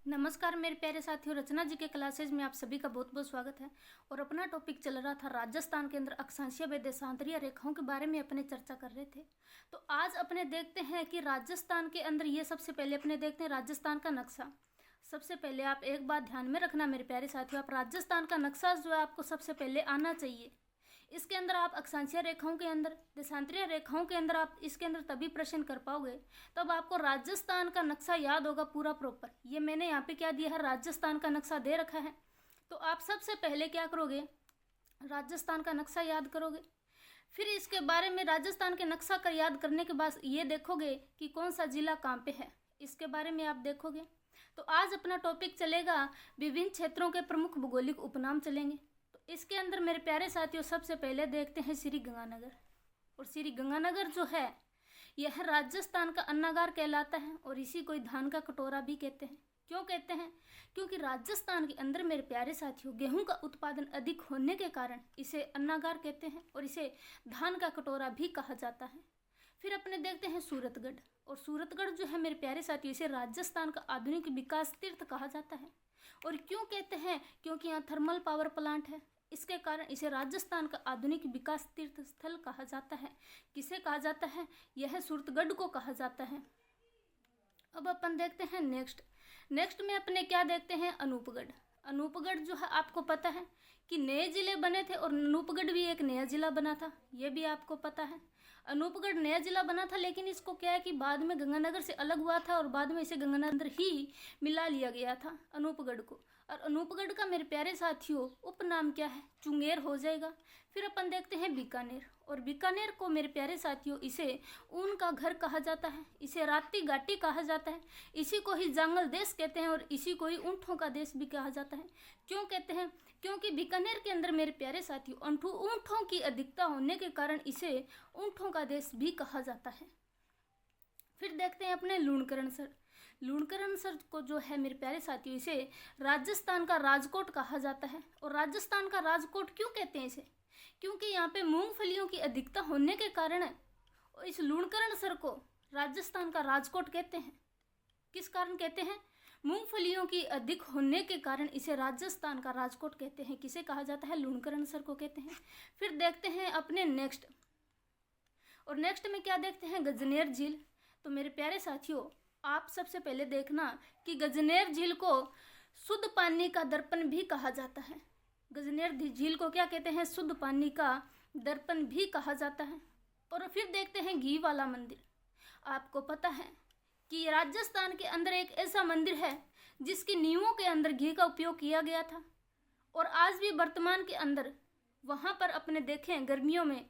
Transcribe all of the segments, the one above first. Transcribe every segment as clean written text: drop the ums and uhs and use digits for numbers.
नमस्कार मेरे प्यारे साथियों, रचना जी के क्लासेज में आप सभी का बहुत बहुत स्वागत है। और अपना टॉपिक चल रहा था राजस्थान के अंदर अक्षांशीय व देशांतरीय रेखाओं के बारे में अपने चर्चा कर रहे थे। तो आज अपने देखते हैं कि राजस्थान के अंदर ये सबसे पहले अपने देखते हैं राजस्थान का नक्शा। सबसे पहले आप एक बात ध्यान में रखना मेरे प्यारे साथियों, आप राजस्थान का नक्शा जो है आपको सबसे पहले आना चाहिए। इसके अंदर आप अक्षांशीय रेखाओं के अंदर, देशांतरीय रेखाओं के अंदर आप इसके अंदर तभी प्रश्न कर पाओगे तब आपको राजस्थान का नक्शा याद होगा पूरा प्रॉपर। ये मैंने यहाँ पे क्या दिया है, राजस्थान का नक्शा दे रखा है। तो आप सबसे पहले क्या करोगे, राजस्थान का नक्शा याद करोगे। फिर इसके बारे में राजस्थान के नक्शा का याद करने के बाद ये देखोगे कि कौन सा जिला कहाँ पे है, इसके बारे में आप देखोगे। तो आज अपना टॉपिक चलेगा विभिन्न क्षेत्रों के प्रमुख भौगोलिक उपनाम चलेंगे। इसके अंदर मेरे प्यारे साथियों सबसे पहले देखते हैं श्री गंगानगर। और श्री गंगानगर जो है यह राजस्थान का अन्नागार कहलाता है और इसी को धान का कटोरा भी कहते हैं। क्यों कहते हैं? क्योंकि राजस्थान के अंदर मेरे प्यारे साथियों गेहूं का उत्पादन अधिक होने के कारण इसे अन्नागार कहते हैं और इसे धान का कटोरा भी कहा जाता है। फिर अपने देखते हैं सूरतगढ़। और सूरतगढ़ जो है मेरे प्यारे साथियों इसे राजस्थान का आधुनिक विकास तीर्थ कहा जाता है। और क्यों कहते हैं? क्योंकि यहाँ थर्मल पावर प्लांट है, इसके कारण इसे राजस्थान का आधुनिक विकास तीर्थ स्थल कहा जाता है। किसे कहा जाता है? यह सूरतगढ़ को कहा जाता है। अब अपन देखते हैं नेक्स्ट में अपने क्या देखते हैं, अनूपगढ़। अनूपगढ़ जो है आपको पता है कि नए जिले बने थे और अनूपगढ़ भी एक नया जिला बना था, ये भी आपको पता है। अनूपगढ़ नया जिला बना था लेकिन इसको क्या है कि बाद में गंगानगर से अलग हुआ था और बाद में इसे गंगानगर ही मिला लिया गया था अनूपगढ़ को। और अनूपगढ़ का मेरे प्यारे साथियों उपनाम क्या है, चुंगेर हो जाएगा। फिर अपन देखते हैं बीकानेर। और बीकानेर को मेरे प्यारे साथियों इसे ऊन का घर कहा जाता है, इसे राती घाटी कहा जाता है, इसी को ही जंगल देश कहते हैं और इसी को ही ऊँटों का देश भी कहा जाता है। क्यों कहते हैं? क्योंकि बीकानेर के अंदर मेरे प्यारे साथियों ऊँटों की अधिकता होने के कारण इसे ऊँटों का देश भी कहा जाता है। फिर देखते हैं अपने लूणकरणसर। लूणकरणसर को जो है मेरे प्यारे साथियों इसे राजस्थान का राजकोट कहा जाता है। और राजस्थान का राजकोट क्यों कहते हैं इसे? क्योंकि यहाँ पे मूंगफलियों की अधिकता होने के कारण इस लूणकरणसर को राजस्थान का राजकोट कहते हैं। किस कारण कहते हैं? मूंगफलियों की अधिक होने के कारण इसे राजस्थान का राजकोट कहते हैं। किसे कहा जाता है? लूणकरणसर को कहते हैं। फिर देखते हैं अपने नेक्स्ट में क्या देखते हैं, गजनेर झील। तो मेरे प्यारे साथियों आप सबसे पहले देखना कि गजनेर झील को शुद्ध पानी का दर्पण भी कहा जाता है। गजनेर झील को क्या कहते हैं? शुद्ध पानी का दर्पण भी कहा जाता है। और फिर देखते हैं घी वाला मंदिर। आपको पता है कि राजस्थान के अंदर एक ऐसा मंदिर है जिसकी नींवों के अंदर घी का उपयोग किया गया था और आज भी वर्तमान के अंदर वहाँ पर अपने देखें गर्मियों में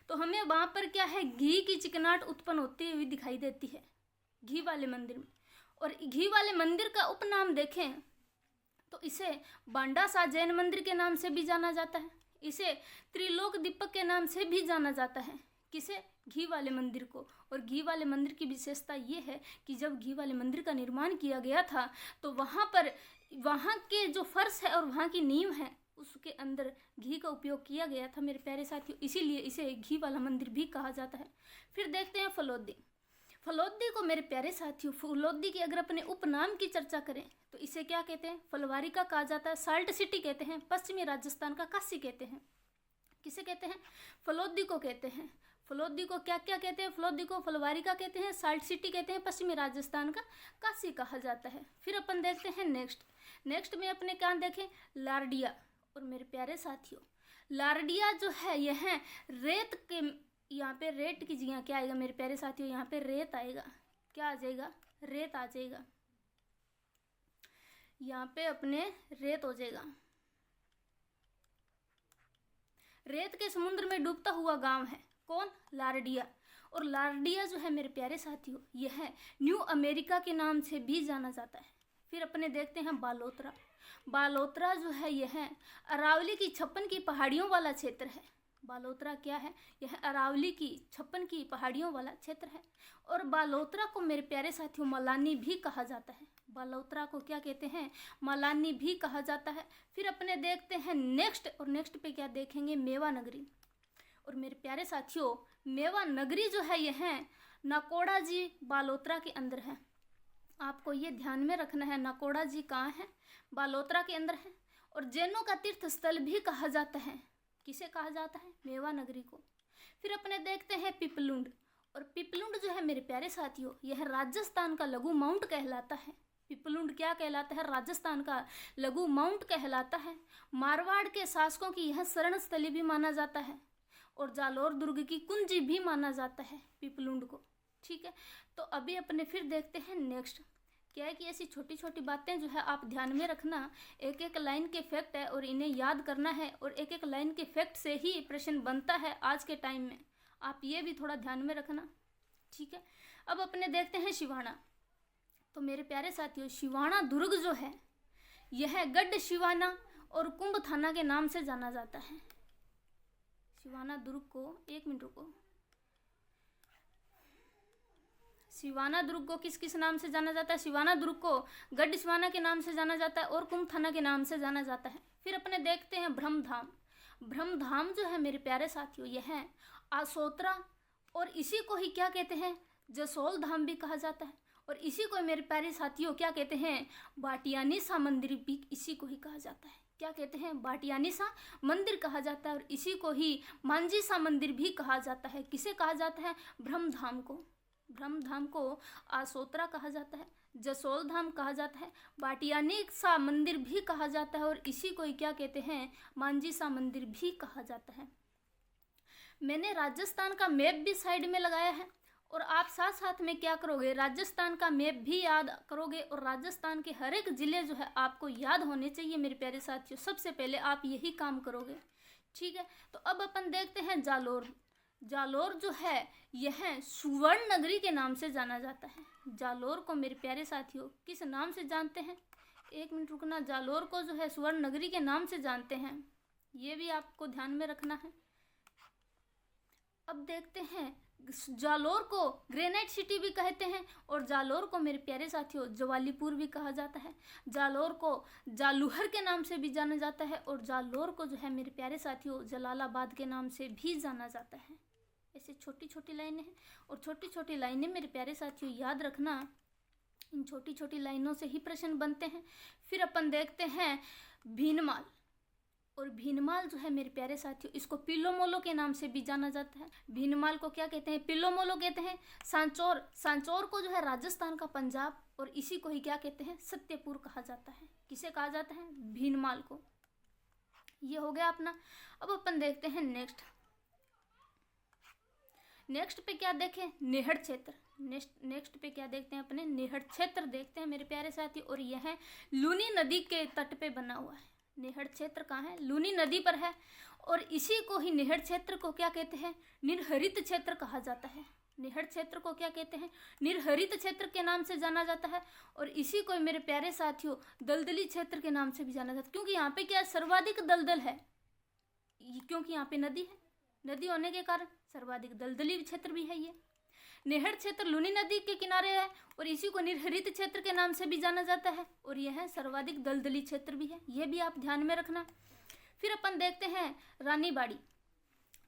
तो हमें वहाँ पर क्या है, घी की चिकनाहट उत्पन्न होती हुई दिखाई देती है घी वाले मंदिर में। और घी वाले मंदिर का उपनाम देखें तो इसे बांडासा जैन मंदिर के नाम से भी जाना जाता है, इसे त्रिलोक दीपक के नाम से भी जाना जाता है। किसे? घी वाले मंदिर को। और घी वाले मंदिर की विशेषता ये है कि जब घी वाले मंदिर का निर्माण किया गया था तो वहाँ के जो फर्श है और वहाँ की नींव है उसके अंदर घी का उपयोग किया गया था मेरे प्यारे साथियों, इसीलिए इसे घी वाला मंदिर भी कहा जाता है। फिर देखते हैं फलोदी। फलोदी को मेरे प्यारे साथियों, फलोदी के अगर अपने उपनाम की चर्चा करें तो इसे क्या कहते हैं? फलवारी का कहा जाता है, साल्ट सिटी कहते हैं, पश्चिमी राजस्थान का काशी कहते हैं। किसे कहते हैं? फलोदी को कहते हैं। फलोदी को क्या क्या कहते हैं? फलोदी को फलवारी का कहते हैं, साल्ट सिटी कहते हैं, पश्चिमी राजस्थान का काशी कहा जाता है। फिर अपन देखते हैं नेक्स्ट में अपने क्या देखें, लारडिया। और मेरे प्यारे साथियों लारडिया जो है यह रेत के, यहाँ पे रेत की जगह क्या आएगा मेरे प्यारे साथियों, यहाँ पे रेत आएगा। क्या आ जाएगा? रेत आ जाएगा। यहाँ पे अपने रेत हो जाएगा। रेत के समुद्र में डूबता हुआ गांव है कौन? लारडिया। और लारडिया जो है मेरे प्यारे साथियों यह न्यू अमेरिका के नाम से भी जाना जाता है। फिर अपने देखते हैं बालोतरा। बालोतरा जो है यह अरावली की 56 की पहाड़ियों वाला क्षेत्र है। बालोतरा क्या है? यह अरावली की 56 की पहाड़ियों वाला क्षेत्र है। और बालोतरा को मेरे प्यारे साथियों मलानी भी कहा जाता है। बालोतरा को क्या कहते हैं? मलानी भी कहा जाता है। फिर अपने देखते हैं नेक्स्ट पे क्या देखेंगे, मेवा नगरी। और मेरे प्यारे साथियों मेवा नगरी जो है यह नाकोड़ा जी बालोतरा के अंदर है। आपको ये ध्यान में रखना है, नाकोड़ा जी कहाँ है? बालोतरा के अंदर है। और जैनों का तीर्थ स्थल भी कहा जाता है। किसे कहा जाता है? मेवा नगरी को। फिर अपने देखते हैं पिपलुंड। और पिपलुंड जो है मेरे प्यारे साथियों, यह राजस्थान का लघु माउंट कहलाता है। पिपलुंड क्या कहलाता है? राजस्थान का लघु माउंट कहलाता है। मारवाड़ के शासकों की यह शरण स्थली भी माना जाता है और जालोर दुर्ग की कुंजी भी माना जाता है पिपलुंड को। ठीक है, तो अभी अपने फिर देखते हैं नेक्स्ट। क्या है कि ऐसी छोटी छोटी बातें जो है आप ध्यान में रखना, एक एक लाइन के फैक्ट है और इन्हें याद करना है, और एक एक लाइन के फैक्ट से ही प्रश्न बनता है आज के टाइम में। आप ये भी थोड़ा ध्यान में रखना। ठीक है, अब अपने देखते हैं शिवाना। तो मेरे प्यारे साथियों, शिवाना दुर्ग जो है यह गढ़ शिवाना और कुंभ थाना के नाम से जाना जाता है। शिवाना दुर्ग को, एक मिनट रुको, शिवाना दुर्ग को किस किस नाम से जाना जाता है? शिवाना दुर्ग को गढ़ शिवाना के नाम से जाना जाता है और कुंभ थाना के नाम से जाना जाता है। फिर अपने देखते हैं ब्रह्मधाम। ब्रह्मधाम जो है मेरे प्यारे साथियों, यह है आसोतरा, और इसी को ही क्या कहते हैं? जसोल धाम भी कहा जाता है। और इसी को मेरे प्यारे साथियों क्या कहते हैं? बाटियानी सा मंदिर भी इसी को ही कहा जाता है। क्या कहते हैं? बाटियानी सा मंदिर कहा जाता है। और इसी को ही मांझी सा मंदिर भी कहा जाता है। किसे कहा जाता है? ब्रह्मधाम को। ब्रह्मधाम को आसोतरा कहा जाता है, जसोल धाम कहा जाता है, बाटियानी सा मंदिर भी कहा जाता है, और इसी को ही क्या कहते हैं? मांझी सा मंदिर भी कहा जाता है। मैंने राजस्थान का मैप भी साइड में लगाया है, और आप साथ साथ में क्या करोगे? राजस्थान का मैप भी याद करोगे, और राजस्थान के हर एक जिले जो है आपको याद होने चाहिए मेरे प्यारे साथियों। सबसे पहले आप यही काम करोगे। ठीक है, तो अब अपन देखते हैं जालोर। जालोर जो है यह सुवर्ण नगरी के नाम से जाना जाता है। जालोर को मेरे प्यारे साथियों किस नाम से जानते हैं? एक मिनट रुकना। जालोर को जो है सुवर्ण नगरी के नाम से जानते हैं, ये भी आपको ध्यान में रखना है। अब देखते हैं, जालोर को ग्रेनाइट सिटी भी कहते हैं, और जालोर को मेरे प्यारे साथियों जवालीपुर भी कहा जाता है। जालोर को जालूहर के नाम से भी जाना जाता है, और जालोर को जो है मेरे प्यारे साथियों जलालाबाद के नाम से भी जाना जाता है। ऐसे छोटी छोटी लाइनें हैं, और छोटी छोटी लाइनें मेरे प्यारे साथियों याद रखना, इन छोटी छोटी लाइनों से ही प्रश्न बनते हैं। फिर अपन देखते हैं भीनमाल। और भीनमाल जो है मेरे प्यारे साथियों, इसको पिल्लोमोलो के नाम से भी जाना जाता है। भीनमाल को क्या कहते हैं? पिल्लोमोलो कहते हैं। सांचौर, सांचौर को जो है राजस्थान का पंजाब, और इसी को ही क्या कहते हैं? सत्यपुर कहा जाता है। किसे कहा जाता है? भीनमाल को। ये हो गया अपना। अब अपन देखते हैं नेक्स्ट। नेक्स्ट पे क्या देखें? नेहड़ क्षेत्र। नेक्स्ट पे क्या देखते हैं? अपने नेहड़ क्षेत्र देखते हैं मेरे प्यारे साथी, और यह है लूनी नदी के तट पे बना हुआ है। नेहड़ क्षेत्र कहाँ है? लूनी नदी पर है, और इसी को ही नेहड़ क्षेत्र को क्या कहते हैं? निर्हरित क्षेत्र कहा जाता है। नेहड़ क्षेत्र को क्या कहते हैं? निर्हरित क्षेत्र के नाम से जाना जाता है, और इसी को मेरे प्यारे साथियों दलदली क्षेत्र के नाम से भी जाना जाता है। क्योंकि यहाँ पे क्या सर्वाधिक दलदल है, क्योंकि यहाँ पे नदी है, नदी होने के कारण सर्वाधिक दलदली क्षेत्र भी है ये। नेहड़ क्षेत्र लूनी नदी के किनारे है, और इसी को निर्हरित क्षेत्र के नाम से भी जाना जाता है, और यह सर्वाधिक दलदली क्षेत्र भी है। यह भी आप ध्यान में रखना। फिर अपन देखते हैं रानीबाड़ी।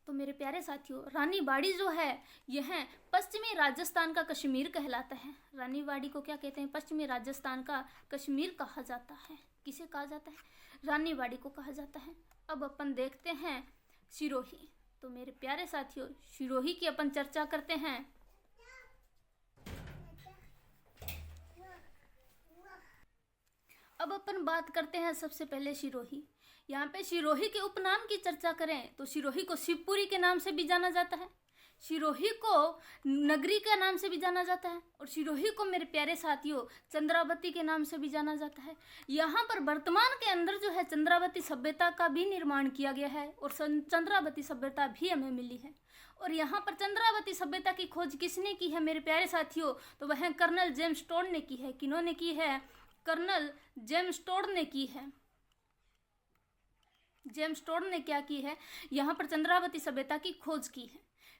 तो मेरे प्यारे साथियों, रानीबाड़ी जो है यह पश्चिमी राजस्थान का कश्मीर कहलाता है। रानीबाड़ी को क्या कहते हैं? पश्चिमी राजस्थान का कश्मीर कहा जाता है। किसे कहा जाता है? रानीबाड़ी को कहा जाता है। अब अपन देखते हैं सिरोही। तो मेरे प्यारे साथियों, सिरोही की अपन चर्चा करते हैं। अब अपन बात करते हैं सबसे पहले सिरोही। यहाँ पे सिरोही के उपनाम की चर्चा करें तो सिरोही को शिवपुरी के नाम से भी जाना जाता है, सिरोही को नगरी के नाम से भी जाना जाता है, और सिरोही को मेरे प्यारे साथियों चंद्रावती के नाम से भी जाना जाता है। यहाँ पर वर्तमान के अंदर जो है चंद्रावती सभ्यता का भी निर्माण किया गया है, और चंद्रावती सभ्यता भी हमें मिली है। और यहाँ पर चंद्रावती सभ्यता की खोज किसने की है मेरे प्यारे साथियों? तो वह कर्नल जेम्स टोड ने की है। किन्होंने की है? कर्नल जेम्स टोड ने की है। जेम्स टोड ने क्या की है? यहाँ पर चंद्रावती सभ्यता की खोज की है।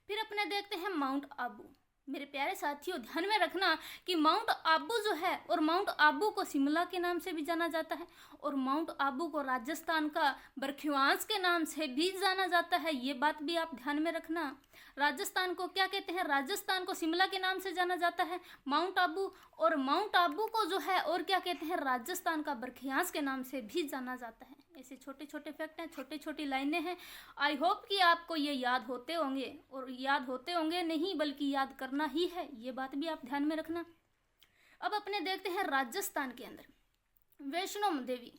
फिर अपने देखते हैं माउंट आबू। मेरे प्यारे साथियों, ध्यान में रखना कि माउंट आबू जो है, और माउंट आबू को शिमला के नाम से भी जाना जाता है, और माउंट आबू को राजस्थान का बर्खिवांस के नाम से भी जाना जाता है। ये बात भी आप ध्यान में रखना। राजस्थान को क्या कहते हैं? राजस्थान को शिमला के नाम से जाना जाता है, माउंट आबू, और माउंट आबू को जो है और क्या कहते हैं? राजस्थान का बर्खियास के नाम से भी जाना जाता है। ऐसे छोटे छोटे फैक्ट हैं, छोटी छोटी लाइनें हैं। आई होप कि आपको ये याद होते होंगे, और याद होते होंगे नहीं बल्कि याद करना ही है, ये बात भी आप ध्यान में रखना। अब अपने देखते हैं राजस्थान के अंदर वैष्णो देवी।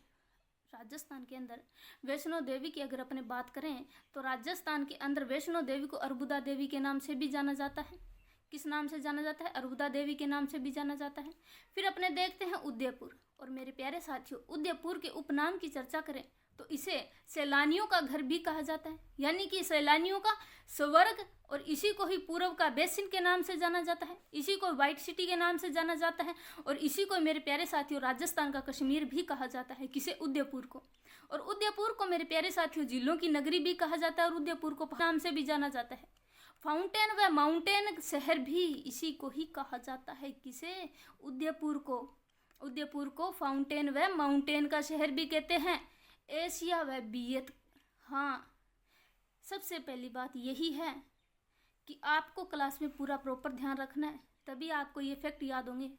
राजस्थान के अंदर वैष्णो देवी की अगर अपने बात करें तो राजस्थान के अंदर वैष्णो देवी को अर्बुदा देवी के नाम से भी जाना जाता है। किस नाम से जाना जाता है? अर्बुदा देवी के नाम से भी जाना जाता है। फिर अपने देखते हैं उदयपुर। और मेरे प्यारे साथियों, उदयपुर के उपनाम की चर्चा करें तो इसे सैलानियों का घर भी कहा जाता है, यानी कि सैलानियों का स्वर्ग, और इसी को ही पूर्व का बेसिन के नाम से जाना जाता है, इसी को व्हाइट सिटी के नाम से जाना जाता है, और इसी को मेरे प्यारे साथियों राजस्थान का कश्मीर भी कहा जाता है। किसे? उदयपुर को। और उदयपुर को मेरे प्यारे साथियों जिलों की नगरी भी कहा जाता है, और उदयपुर को नाम से भी जाना जाता है। फाउंटेन व माउंटेन शहर भी इसी को ही कहा जाता है। किसे? उदयपुर को। उदयपुर को फाउंटेन व माउंटेन का शहर भी कहते हैं। एशिया व बियत। हाँ, सबसे पहली बात यही है कि आपको क्लास में पूरा प्रॉपर ध्यान रखना है, तभी आपको ये फैक्ट याद होंगे।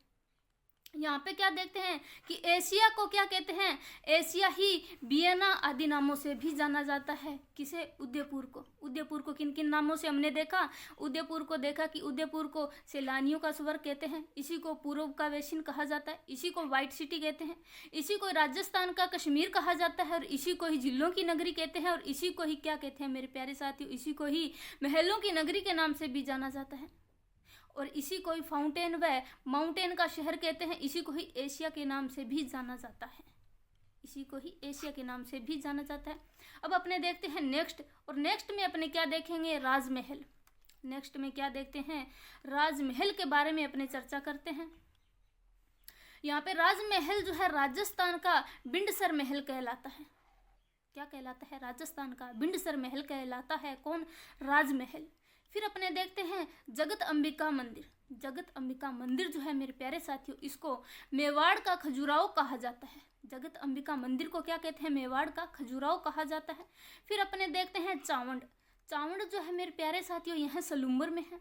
यहाँ पे क्या देखते हैं कि एशिया को क्या कहते हैं? एशिया ही वियना आदि नामों से भी जाना जाता है। किसे? उदयपुर को। उदयपुर को किन किन नामों से हमने देखा? उदयपुर को देखा कि उदयपुर को सैलानियों का स्वर्ग कहते हैं, इसी को पूर्व का वेसिन कहा जाता है, इसी को व्हाइट सिटी कहते हैं, इसी को राजस्थान का कश्मीर कहा जाता है, और इसी को ही जिलों की नगरी कहते हैं, और इसी को ही क्या कहते हैं मेरे प्यारे साथियों? इसी को ही महलों की नगरी के नाम से भी जाना जाता है, और इसी को ही फाउंटेन व माउंटेन का शहर कहते हैं। इसी को ही एशिया के नाम से भी जाना जाता है, इसी को ही एशिया के नाम से भी जाना जाता है। अब अपने देखते हैं नेक्स्ट, और नेक्स्ट में अपने क्या देखेंगे? राजमहल। नेक्स्ट में क्या देखते हैं? राजमहल के बारे में अपने चर्चा करते हैं। यहाँ पे राजमहल जो है राजस्थान का बिंडसर महल कहलाता है। क्या कहलाता है? राजस्थान का बिंडसर महल कहलाता है। कौन? राजमहल। फिर अपने देखते हैं जगत अंबिका मंदिर। जगत अंबिका मंदिर जो है मेरे प्यारे साथियों, इसको मेवाड़ का खजुराहो कहा जाता है। जगत अंबिका मंदिर को क्या कहते हैं? मेवाड़ का खजुराहो कहा जाता है। फिर अपने देखते हैं चावंड। चावंड जो है मेरे प्यारे साथियों यह सलूम्बर में है,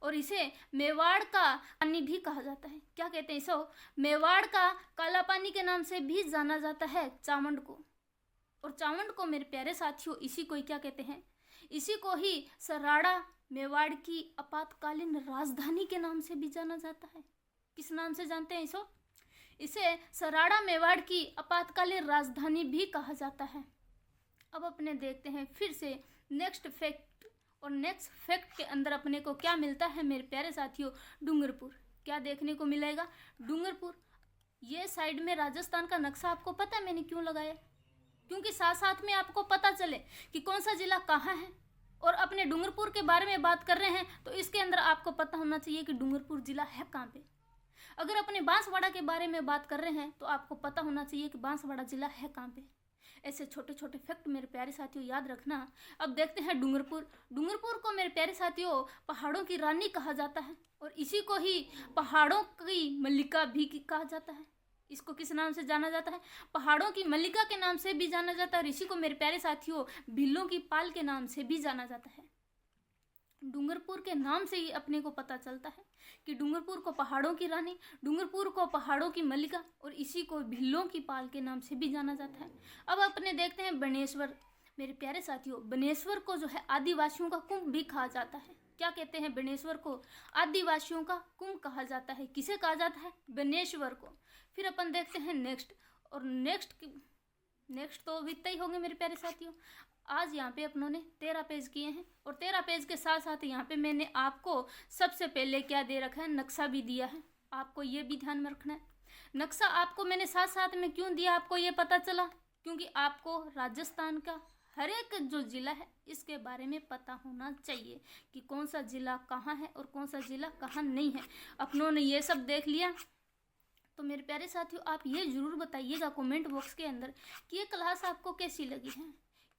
और इसे मेवाड़ का पानी भी कहा जाता है। क्या कहते हैं इसे? मेवाड़ का काला पानी के नाम से भी जाना जाता है चावंड को। और चावंड को मेरे प्यारे साथियों इसी को ही क्या कहते हैं? इसी को ही सराड़ा मेवाड़ की आपातकालीन राजधानी के नाम से भी जाना जाता है। किस नाम से जानते हैं इसको? इसे सराड़ा मेवाड़ की आपातकालीन राजधानी भी कहा जाता है। अब अपने देखते हैं फिर से नेक्स्ट फैक्ट, और नेक्स्ट फैक्ट के अंदर अपने को क्या मिलता है मेरे प्यारे साथियों? डूंगरपुर। क्या देखने को मिलेगा? डूंगरपुर। ये साइड में राजस्थान का नक्शा आपको पता है मैंने क्यों लगाया? क्योंकि साथ साथ में आपको पता चले कि कौन सा जिला कहाँ है। और अपने डूंगरपुर के बारे में बात कर रहे हैं तो इसके अंदर आपको पता होना चाहिए कि डूंगरपुर जिला है कहाँ पे। अगर अपने बांसवाड़ा के बारे में बात कर रहे हैं तो आपको पता होना चाहिए कि बांसवाड़ा जिला है कहाँ पे। ऐसे छोटे छोटे फैक्ट मेरे प्यारे साथियों याद रखना। अब देखते हैं डूंगरपुर। डूंगरपुर को मेरे प्यारे साथियों पहाड़ों की रानी कहा जाता है, और इसी को ही पहाड़ों की मल्लिका भी कहा जाता है। इसको किस नाम से जाना जाता है? पहाड़ों की मल्लिका के नाम से भी जाना जाता है, और इसी को मेरे प्यारे साथियों भीलों की पाल के नाम से भी जाना जाता है। डूंगरपुर के नाम से ही अपने को पता चलता है कि डूंगरपुर को पहाड़ों की रानी, डूंगरपुर को पहाड़ों की मल्लिका, और इसी को भीलों की पाल के नाम से भी जाना जाता है। अब अपने देखते हैं बनेश्वर। मेरे प्यारे साथियों बनेश्वर को जो है आदिवासियों का कुंभ भी कहा जाता है। क्या कहते हैं? बनेश्वर को आदिवासियों का कुंभ कहा जाता है। किसे कहा जाता है? बनेश्वर को। फिर अपन देखते हैं नेक्स्ट, और नेक्स्ट तो बीतते ही होंगे मेरे प्यारे साथियों। आज यहाँ पे अपनों ने 13 पेज किए हैं, और 13 पेज के साथ साथ यहाँ पे मैंने आपको सबसे पहले क्या दे रखा है? नक्शा भी दिया है। आपको ये भी ध्यान में रखना है। नक्शा आपको मैंने साथ साथ में क्यों दिया? आपको ये पता चला क्योंकि आपको राजस्थान का हर एक जो जिला है इसके बारे में पता होना चाहिए कि कौन सा जिला कहाँ है और कौन सा जिला कहाँ नहीं है। अपनों ने ये सब देख लिया तो मेरे प्यारे साथियों आप ये ज़रूर बताइएगा कमेंट बॉक्स के अंदर कि ये क्लास आपको कैसी लगी है,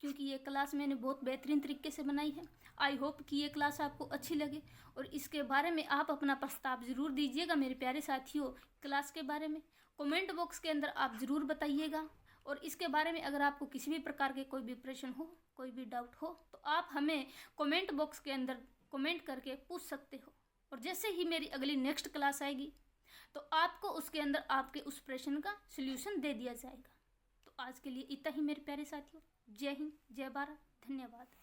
क्योंकि ये क्लास मैंने बहुत बेहतरीन तरीके से बनाई है। आई होप कि ये क्लास आपको अच्छी लगे और इसके बारे में आप अपना प्रस्ताव ज़रूर दीजिएगा मेरे प्यारे साथियों। क्लास के बारे में कमेंट बॉक्स के अंदर आप ज़रूर बताइएगा। और इसके बारे में अगर आपको किसी भी प्रकार के कोई भी प्रश्न हो, कोई भी डाउट हो, तो आप हमें कमेंट बॉक्स के अंदर कमेंट करके पूछ सकते हो। और जैसे ही मेरी अगली नेक्स्ट क्लास आएगी तो आपको उसके अंदर आपके उस प्रश्न का सल्यूशन दे दिया जाएगा। तो आज के लिए इतना ही मेरे प्यारे साथियों। जय हिंद, जय भारत, धन्यवाद।